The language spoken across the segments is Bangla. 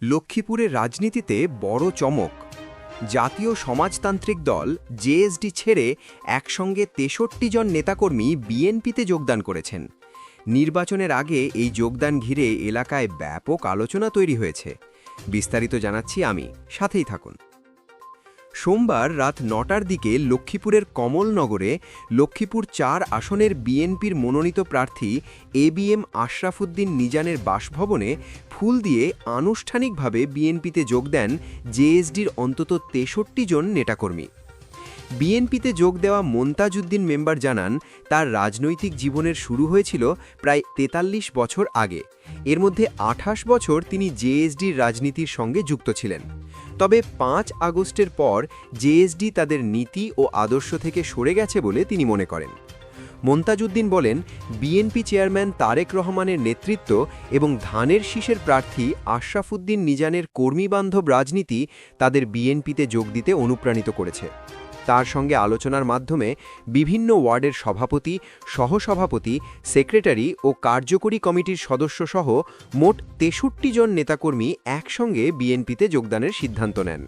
লক্ষ্মীপুরের রাজনীতিতে বড় চমক। জাতীয় সমাজতান্ত্রিক দল জেএসডি ছেড়ে একসঙ্গে ৬৩ জন নেতাকর্মী বিএনপিতে যোগদান করেছেন। নির্বাচনের আগে এই যোগদান ঘিরে এলাকায় ব্যাপক আলোচনা তৈরি হয়েছে। বিস্তারিত জানাচ্ছি আমি, সাথেই থাকুন। সোমবার রাত ৯টার দিকে লক্ষ্মীপুরের কমলনগরে লক্ষ্মীপুর ৪ আসনের বিএনপির মনোনীত প্রার্থী এবিএম আশরাফুদ্দিন নিজানের বাসভবনে ফুল দিয়ে আনুষ্ঠানিকভাবে বিএনপিতে যোগ দেন জেএসডির অন্তত ৬৩ জন নেতাকর্মী। বিএনপিতে যোগ দেওয়া মোন্তাজউদ্দিন মেম্বার জানান, তার রাজনৈতিক জীবনের শুরু হয়েছিল প্রায় ৪৩ বছর আগে। এর মধ্যে ২৮ বছর তিনি জেএসডির রাজনীতির সঙ্গে যুক্ত ছিলেন। তবে ৫ আগস্টের পর জেএসডি তাদের নীতি ও আদর্শ থেকে সরে গেছে বলে তিনি মনে করেন। মোন্তাজউদ্দিন বলেন, বিএনপি চেয়ারম্যান তারেক রহমানের নেতৃত্ব এবং ধানের শীষের প্রার্থী আশরাফুদ্দিন নিজানের কর্মীবান্ধব রাজনীতি তাদের বিএনপিতে যোগ দিতে অনুপ্রাণিত করেছে। তার সঙ্গে আলোচনার মাধ্যমে বিভিন্ন ওয়ার্ডের সভাপতি, সহসভাপতি, সেক্রেটারি ও কার্যকরী কমিটির সদস্যসহ মোট ৬৩ জন নেতাকর্মী একসঙ্গে বিএনপিতে যোগদানের সিদ্ধান্ত নেন।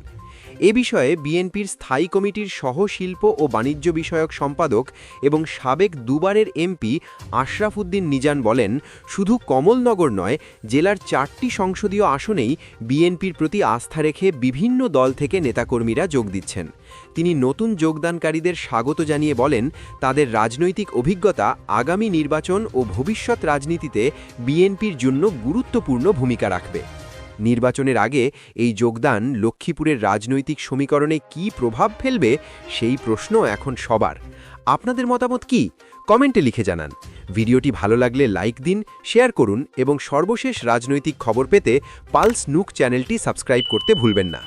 এ বিষয়ে বিএনপির স্থায়ী কমিটির সহ শিল্প ও বাণিজ্য বিষয়ক সম্পাদক এবং সাবেক দুবারের এমপি আশরাফুদ্দিন নিজান বলেন, শুধু কমলনগর নয়, জেলার ৪টি সংসদীয় আসনেই বিএনপির প্রতি আস্থা রেখে বিভিন্ন দল থেকে নেতাকর্মীরা যোগ দিচ্ছেন। তিনি নতুন যোগদানকারীদের স্বাগত জানিয়ে বলেন, তাদের রাজনৈতিক অভিজ্ঞতা আগামী নির্বাচন ও ভবিষ্যৎ রাজনীতিতে বিএনপির জন্য গুরুত্বপূর্ণ ভূমিকা রাখবে। নির্বাচনের আগে এই যোগদান লক্ষ্মীপুরের রাজনৈতিক সমীকরণে কী প্রভাব ফেলবে, সেই প্রশ্ন এখন সবার। আপনাদের মতামত কি? কমেন্টে লিখে জানান। ভিডিওটি ভালো লাগলে লাইক দিন, শেয়ার করুন এবং সর্বশেষ রাজনৈতিক খবর পেতে পালস নুক চ্যানেলটি সাবস্ক্রাইব করতে ভুলবেন না।